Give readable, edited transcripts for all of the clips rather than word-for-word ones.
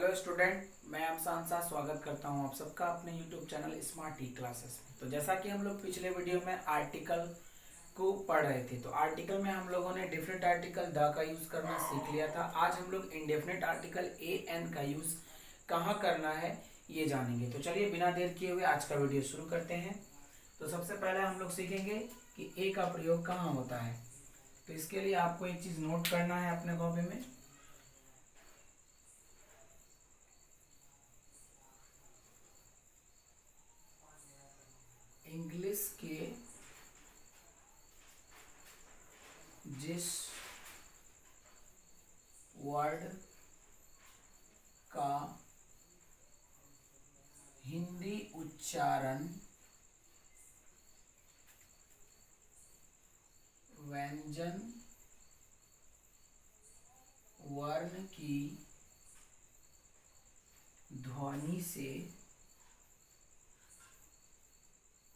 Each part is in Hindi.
हेलो स्टूडेंट, मैं अमसान सा स्वागत करता हूं आप सबका अपने यूट्यूब चैनल स्मार्ट ई क्लासेस में। तो जैसा कि हम लोग पिछले वीडियो में आर्टिकल को पढ़ रहे थे, तो आर्टिकल में हम लोगों ने डिफरेंट आर्टिकल द का यूज़ करना सीख लिया था। आज हम लोग इंडेफिनिट आर्टिकल ए एन का यूज़ कहाँ करना है ये जानेंगे। तो चलिए बिना देर किए हुए आज का वीडियो शुरू करते हैं। तो सबसे पहले हम लोग सीखेंगे कि ए का प्रयोग कहाँ होता है। तो इसके लिए आपको एक चीज़ नोट करना है अपने कॉपी में। इंग्लिश के जिस वर्ड का हिंदी उच्चारण व्यंजन वर्ण की ध्वनि से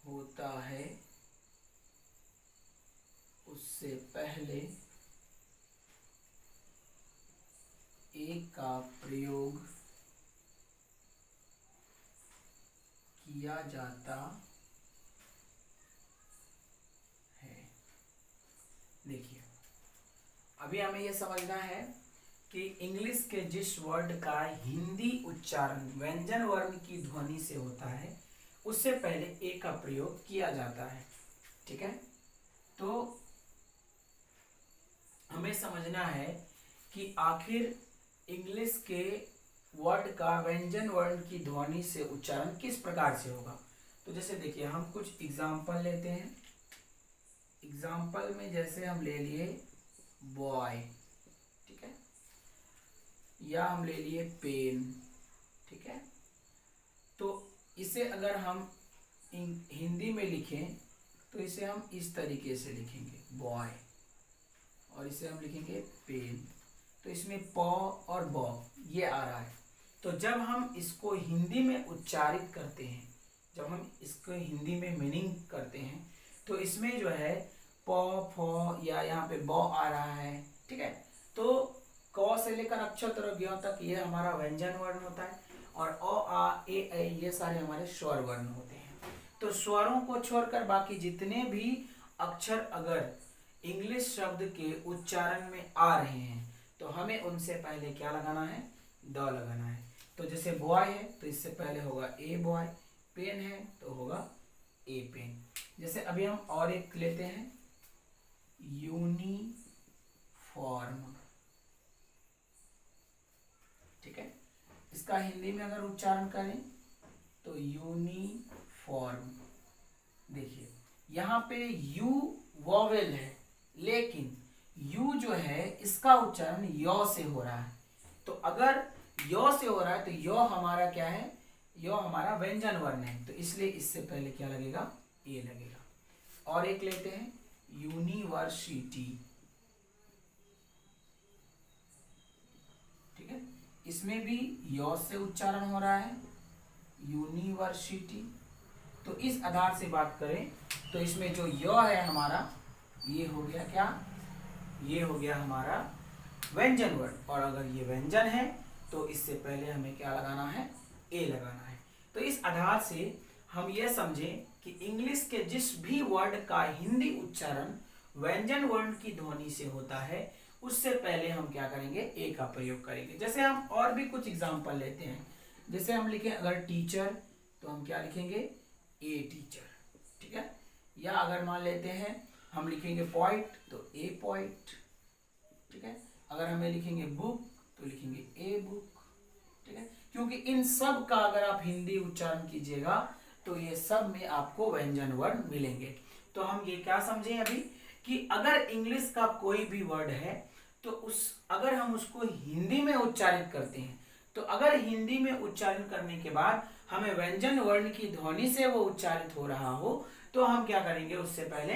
होता है, उससे पहले ए का प्रयोग किया जाता है। देखिए, अभी हमें यह समझना है कि इंग्लिश के जिस वर्ड का हिंदी उच्चारण व्यंजन वर्ण की ध्वनि से होता है, उससे पहले ए का प्रयोग किया जाता है। ठीक है, तो हमें समझना है कि आखिर इंग्लिश के वर्ड का व्यंजन वर्ण की ध्वनि से उच्चारण किस प्रकार से होगा। तो जैसे देखिए, हम कुछ एग्जाम्पल लेते हैं। एग्जाम्पल में जैसे हम ले लिए बॉय, ठीक है, या हम ले लिए पेन, ठीक है। तो इसे अगर हम हिंदी में लिखें तो इसे हम इस तरीके से लिखेंगे बॉय, और इसे हम लिखेंगे पेन। तो इसमें प और ब ये आ रहा है। तो जब हम इसको हिंदी में उच्चारित करते हैं, जब हम इसको हिंदी में मीनिंग करते हैं, तो इसमें जो है प फ या यहाँ पे ब आ रहा है, ठीक है। तो क से लेकर अक्षर तरह ज्ञ तक ये हमारा व्यंजन वर्ण होता है, और अ आ ए ऐ ये सारे हमारे स्वर वर्ण होते हैं। तो स्वरों को छोड़कर बाकी जितने भी अक्षर अगर इंग्लिश शब्द के उच्चारण में आ रहे हैं, तो हमें उनसे पहले क्या लगाना है, द लगाना है। तो जैसे बॉय है तो इससे पहले होगा ए बॉय, पेन है तो होगा ए पेन। जैसे अभी हम और एक लेते हैं यूनिफॉर्म, ठीक है। इसका हिंदी में अगर उच्चारण करें तो यूनिफॉर्म। देखिए, यहाँ पे यू वॉवेल है, लेकिन यू जो है इसका उच्चारण य से हो रहा है। तो अगर य से हो रहा है तो य हमारा क्या है, य हमारा व्यंजन वर्ण है, तो इसलिए इससे पहले क्या लगेगा, ए लगेगा। और एक लेते हैं यूनिवर्सिटी, ठीक है। इसमें भी य से उच्चारण हो रहा है, यूनिवर्सिटी। तो इस आधार से बात करें तो इसमें जो य है हमारा, ये हो गया क्या, ये हो गया हमारा व्यंजन वर्ण। और अगर ये व्यंजन है तो इससे पहले हमें क्या लगाना है, ए लगाना है। तो इस आधार से हम ये समझें कि इंग्लिश के जिस भी वर्ड का हिंदी उच्चारण व्यंजन वर्ण की ध्वनि से होता है, उससे पहले हम क्या करेंगे, ए का प्रयोग करेंगे। जैसे हम और भी कुछ एग्जाम्पल लेते हैं। जैसे हम लिखें अगर टीचर तो हम क्या लिखेंगे, ए टीचर, ठीक है। या अगर मान लेते हैं हम लिखेंगे पॉइंट तो ए पॉइंट, ठीक है। अगर हमें लिखेंगे बुक तो लिखेंगे ए बुक, ठीक है। क्योंकि इन सब का अगर आप हिंदी उच्चारण कीजिएगा तो ये सब में आपको व्यंजन वर्ण मिलेंगे। तो हम ये क्या समझें अभी कि अगर इंग्लिश का कोई भी वर्ड है तो अगर हम उसको हिंदी में उच्चारित करते हैं, तो अगर हिंदी में उच्चारण करने के बाद हमें व्यंजन वर्ण की ध्वनि से वो उच्चारित हो रहा हो, तो हम क्या करेंगे, उससे पहले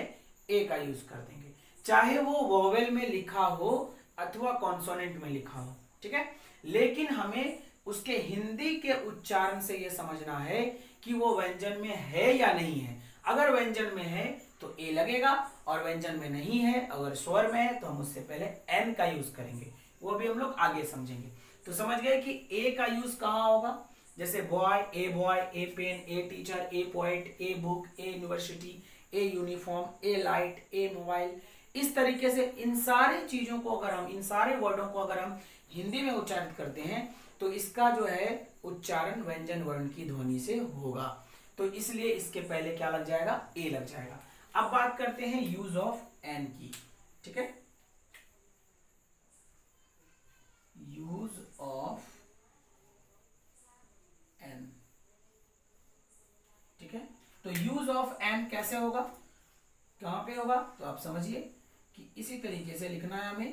ए का यूज कर देंगे, चाहे वो वोवेल में लिखा हो अथवा कॉन्सोनेंट में लिखा हो, ठीक है। लेकिन हमें उसके हिंदी के उच्चारण से यह समझना है कि वो व्यंजन में है या नहीं है। अगर व्यंजन में है तो ए लगेगा, और व्यंजन में नहीं है, अगर स्वर में है तो हम उससे पहले एन का यूज करेंगे। वो भी हम लोग आगे समझेंगे। तो समझ गए कि ए का यूज कहाँ होगा, जैसे boy, a pen, a teacher, a poet, a book, a university, a uniform, a light, a mobile. इस तरीके से इन सारी चीजों को अगर हम, इन सारे वर्डों को अगर हम हिंदी में उच्चारित करते हैं तो इसका जो है उच्चारण व्यंजन वर्ण की ध्वनि से होगा। तो इसलिए इसके पहले क्या लग जाएगा, ए लग जाएगा। अब बात करते हैं यूज ऑफ एन की। ठीक है, यूज ऑफ एन। ठीक है, तो यूज ऑफ एन कैसे होगा, कहां पे होगा, तो आप समझिए कि इसी तरीके से लिखना है हमें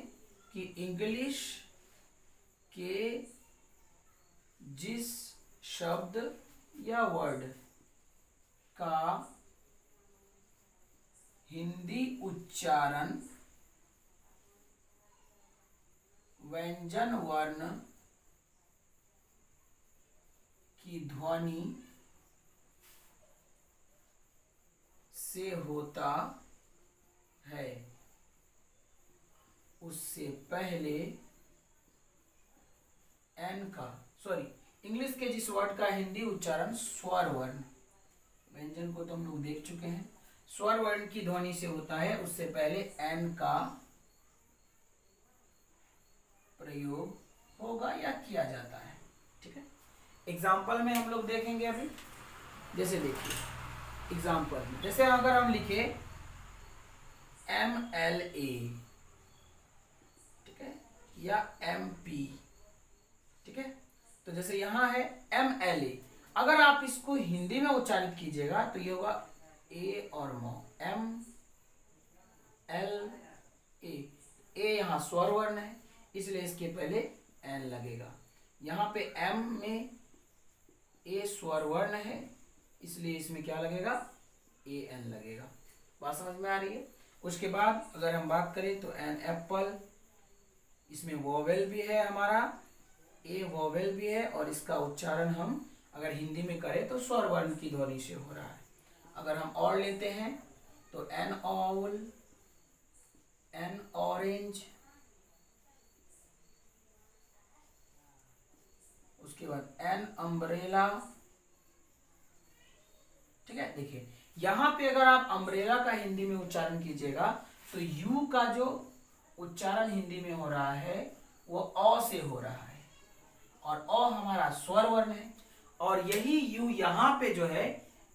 कि इंग्लिश के जिस शब्द या वर्ड का हिंदी उच्चारण व्यंजन वर्ण की ध्वनि से होता है उससे पहले एन का, सॉरी, इंग्लिश के जिस वर्ड का हिंदी उच्चारण स्वर वर्ण, व्यंजन को तो हम लोग देख चुके हैं, स्वर वर्ण की ध्वनि से होता है उससे पहले एन का प्रयोग होगा या किया जाता है। ठीक है, एग्जाम्पल में हम लोग देखेंगे अभी। जैसे देखिए एग्जाम्पल में, जैसे अगर हम लिखे MLA, ठीक है, या MP, ठीक है, तो जैसे यहां है MLA, अगर आप इसको हिंदी में उच्चारित कीजिएगा तो ये होगा ए और मो, MLA। ए यहाँ स्वर वर्ण है इसलिए इसके पहले एन लगेगा। यहाँ पे एम में ए स्वर वर्ण है इसलिए इसमें क्या लगेगा, ए एन लगेगा। बात समझ में आ रही है। उसके बाद अगर हम बात करें तो एन एप्पल, इसमें वोवेल भी है हमारा, ए वोवेल भी है और इसका उच्चारण हम अगर हिंदी में करें तो स्वर वर्ण की ध्वनि से हो रहा है। अगर हम और लेते हैं तो एन ऑल, एन ऑरेंज, उसके बाद एन अम्ब्रेला। ठीक है, देखिए यहां पे अगर आप अम्ब्रेला का हिंदी में उच्चारण कीजिएगा तो यू का जो उच्चारण हिंदी में हो रहा है वो अ से हो रहा है और अ हमारा स्वर वर्ण है और यही यू यहां पे जो है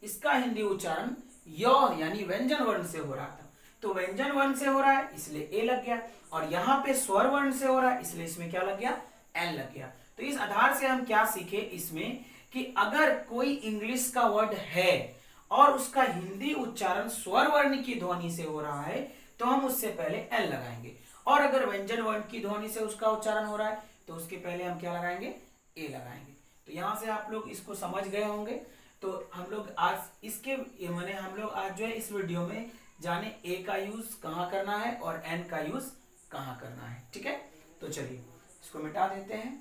इसका हिंदी उच्चारण य यानी व्यंजन वर्ण से हो रहा था। तो व्यंजन वर्ण से हो रहा है इसलिए ए लग गया और यहाँ पे स्वर वर्ण से हो रहा है इसलिए इसमें क्या लग गया, एन लग गया। तो इस आधार से हम क्या सीखे इसमें कि अगर कोई इंग्लिश का वर्ड है और उसका हिंदी उच्चारण स्वर वर्ण की ध्वनि से हो रहा है तो हम उससे पहले एन लगाएंगे और अगर व्यंजन वर्ण की ध्वनि से उसका उच्चारण हो रहा है तो उसके पहले हम क्या लगाएंगे, ए लगाएंगे। तो यहां से आप लोग इसको समझ गए होंगे। तो हम लोग आज इसके माने हम लोग आज जो है इस वीडियो में जाने ए का यूज कहाँ करना है और एन का यूज कहाँ करना है। ठीक है, तो चलिए इसको मिटा देते हैं।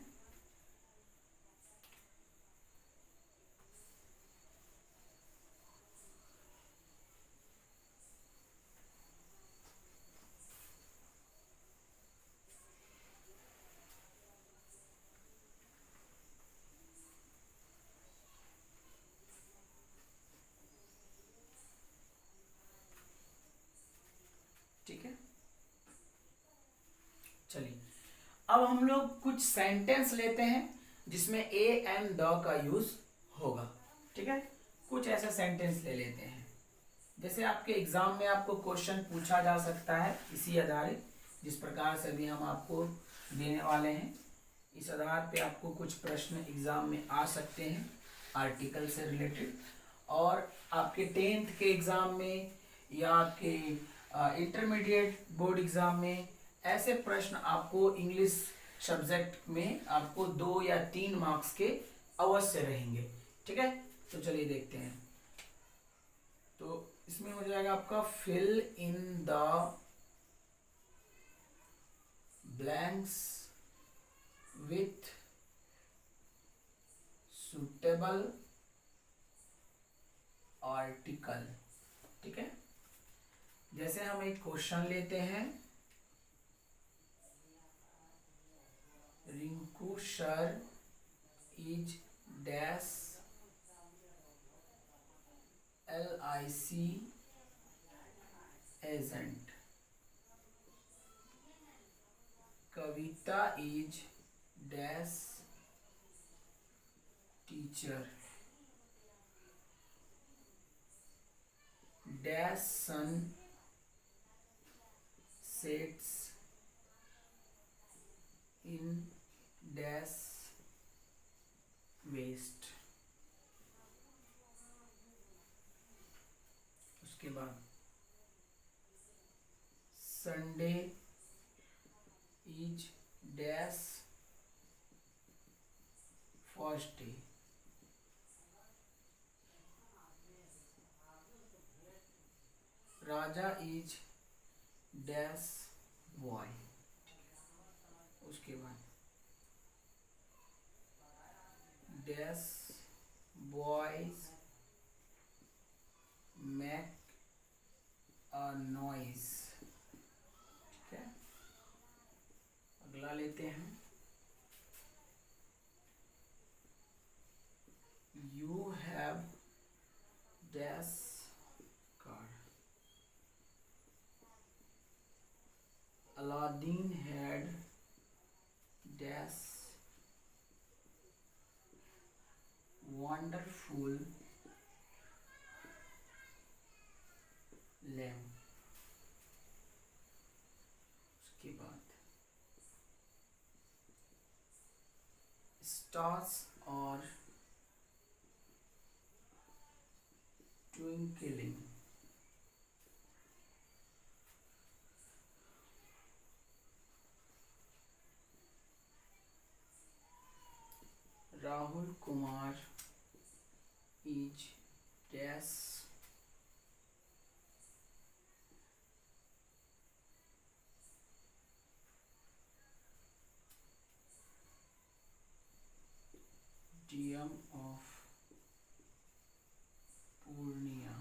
ठीक है, चलिए अब हम लोग कुछ सेंटेंस लेते हैं जिसमें ए एंड द का यूज होगा। ठीक है, कुछ ऐसे सेंटेंस ले लेते हैं जैसे आपके एग्जाम में आपको क्वेश्चन पूछा जा सकता है इसी आधारित, जिस प्रकार से भी हम आपको देने वाले हैं इस आधार पे आपको कुछ प्रश्न एग्जाम में आ सकते हैं आर्टिकल से रिलेटेड। और आपके 10th के एग्जाम में या आपके इंटरमीडिएट बोर्ड एग्जाम में ऐसे प्रश्न आपको इंग्लिश सब्जेक्ट में आपको 2 या 3 मार्क्स के अवश्य रहेंगे। ठीक है, तो चलिए देखते हैं। तो इसमें हो जाएगा आपका fill in the blanks with suitable article. ठीक है, जैसे हम एक क्वेश्चन लेते हैं, Rinku sir is dash LIC agent. Kavita is dash teacher. Dash sun sets in dash west. उसके बाद Sunday is dash first day. Raja is dash boy. उसके बाद dash boys make a noise. ठीक है, अगला लेते हैं. You have dash car. Aladdin had dash wonderful lamp. उसके बाद stars are twinkling. Rahul Kumar is dash DM of Purnia.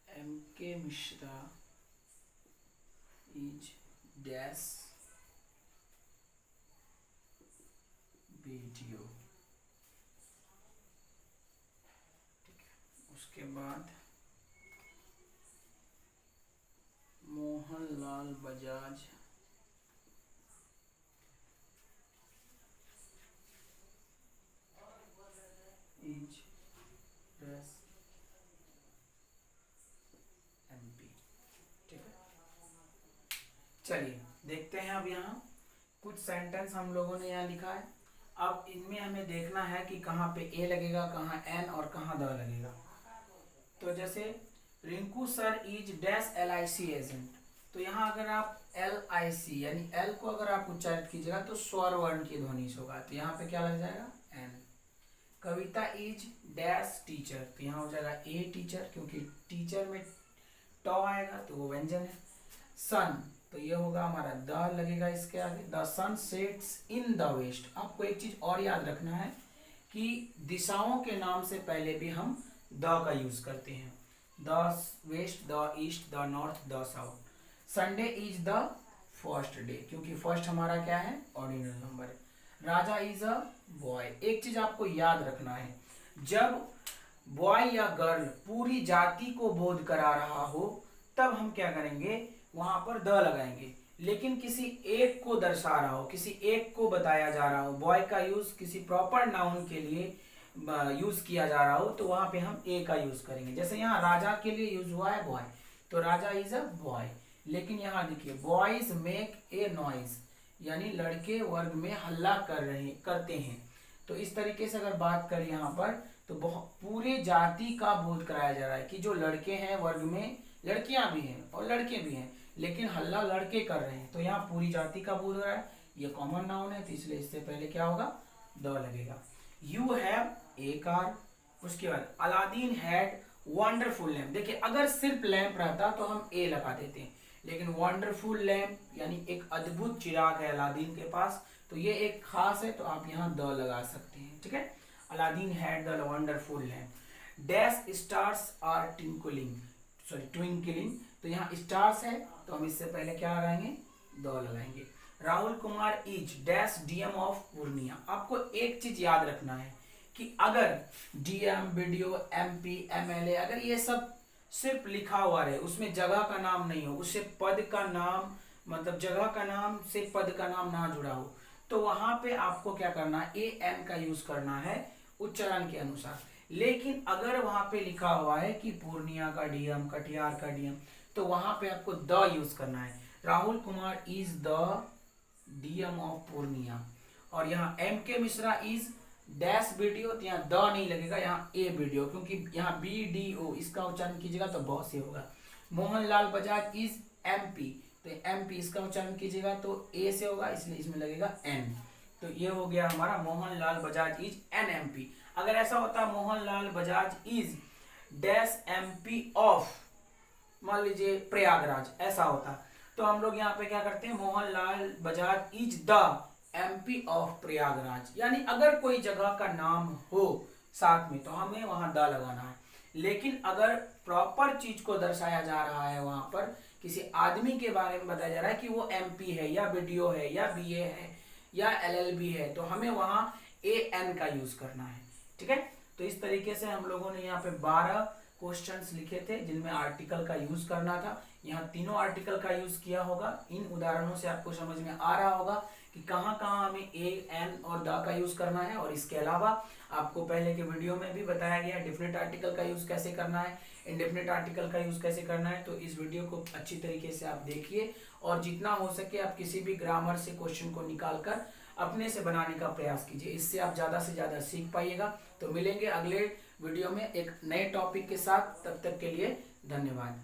MK Mishra is dash video. ठीक है, उसके बाद Mohanlal Bajaj is dash MP. ठीक है, चलिए देखते हैं. अब यहाँ कुछ सेंटेंस हम लोगों ने यहाँ लिखा है. अब इनमें हमें देखना है कि कहाँ पे ए लगेगा, कहाँ एन और कहाँ द लगेगा. तो जैसे Rinku sir is dash LIC agent. तो यहाँ अगर आप LIC यानी एल को अगर आप उच्चारित कीजिएगा तो स्वर वर्ण की ध्वनि से होगा. तो यहाँ पे क्या लग जाएगा, an. Kavita is dash teacher. तो यहाँ हो जाएगा ए टीचर, क्योंकि टीचर में ट आएगा तो वो व्यंजन है. सन, तो ये होगा हमारा द लगेगा इसके आगे. The sun sets in the west. आपको एक चीज और याद रखना है कि दिशाओं के नाम से पहले भी हम द का यूज करते हैं. The west, the east, the north, the south. Sunday is the first day, क्योंकि फर्स्ट हमारा क्या है, ऑर्डिनल नंबर है. Raja is a boy. एक चीज आपको याद रखना है, जब बॉय या गर्ल पूरी जाति को बोध करा रहा हो तब हम क्या करेंगे, वहां पर द लगाएंगे. लेकिन किसी एक को दर्शा रहा हो, किसी एक को बताया जा रहा हो, बॉय का यूज किसी प्रॉपर नाउन के लिए यूज किया जा रहा हो, तो वहां पे हम ए का यूज करेंगे. जैसे यहाँ राजा के लिए यूज हुआ है बॉय, तो राजा इज अ बॉय. लेकिन यहाँ देखिए बॉयज मेक ए नॉइज, यानी लड़के वर्ग में हल्ला करते हैं. तो इस तरीके से अगर बात करें यहाँ पर, तो पूरे जाति का बोध कराया जा रहा है कि जो लड़के हैं वर्ग में, लड़कियां भी हैं और लड़के भी हैं, लेकिन हल्ला लड़के कर रहे हैं. तो यहाँ पूरी जाति का बोध हो रहा है. ये कॉमन नाउन है, तो इसलिए इससे पहले क्या होगा, द लगेगा. You have a car. उसके बाद अलादीन हैड वंडरफुल लैम्प. देखिए अगर सिर्फ लैम्प रहता तो हम ए लगा देते हैं, लेकिन वंडरफुल लैम्प यानी एक अद्भुत चिराग है अलादीन के पास, तो ये एक खास है, तो आप यहाँ द लगा सकते हैं. ठीक है, Aladdin had the wonderful lamp. Dash stars are twinkling. Sorry twinkling, तो यहाँ स्टार्स है तो हम इससे पहले क्या लगाएंगे, द लगाएंगे। Rahul Kumar is dash DM of Purnia. आपको एक चीज याद रखना है कि अगर डीएम, बीडीओ, एमपी, एमएलए अगर ये सब सिर्फ लिखा हुआ रहे, उसमें जगह का नाम नहीं हो, उससे पद का नाम मतलब जगह का नाम से पद का नाम ना जुड़ा हो, तो वहां पे आपको क्या करना है, ए एन का यूज करना है उच्चारण के अनुसार। लेकिन अगर वहां पे लिखा हुआ है कि पूर्णिया का डीएम, कटिहार का डीएम, तो वहां पे आपको द यूज करना है। Rahul Kumar is the DM of Purnia. और यहाँ एम के मिश्रा इज डैश बीडीओ, तो यहाँ द नहीं लगेगा, यहाँ ए बीडीओ, क्योंकि यहाँ बीडीओ इसका उच्चारण कीजिएगा तो ब से होगा। मोहनलाल बजाज इज एमपी, तो एमपी इसका उच्चारण कीजिएगा तो ए से होगा, इसलिए इसमें लगेगा एन। तो ये हो गया हमारा Mohanlal Bajaj is an MP. अगर ऐसा होता Mohanlal Bajaj is dash MP of, मान लीजिए प्रयागराज, ऐसा होता, तो हम लोग यहाँ पे क्या करते हैं, Mohanlal Bajaj is the MP of Prayagraj. यानी अगर कोई जगह का नाम हो साथ में तो हमें वहां द लगाना है। लेकिन अगर प्रॉपर चीज को दर्शाया जा रहा है, वहां पर किसी आदमी के बारे में बताया जा रहा है कि वो एमपी है या बीडीओ है या बीए है या एलएलबी है, तो हमें वहां ए एन का यूज करना है। ठीक है, तो इस तरीके से हम लोगों ने यहाँ पे 12 क्वेश्चंस लिखे थे जिनमें आर्टिकल का यूज करना था। यहाँ तीनों आर्टिकल का यूज किया होगा। इन उदाहरणों से आपको समझ में आ रहा होगा कि कहाँ कहाँ हमें ए एन और द का यूज करना है। और इसके अलावा आपको पहले के वीडियो में भी बताया गया डेफिनेट आर्टिकल का यूज कैसे करना है, इंडेफिनेट आर्टिकल का यूज कैसे करना है। तो इस वीडियो को अच्छी तरीके से आप देखिए और जितना हो सके आप किसी भी ग्रामर से क्वेश्चन को निकाल कर अपने से बनाने का प्रयास कीजिए। इससे आप ज्यादा से ज्यादा सीख पाइएगा। तो मिलेंगे अगले वीडियो में एक नए टॉपिक के साथ, तब तक के लिए धन्यवाद।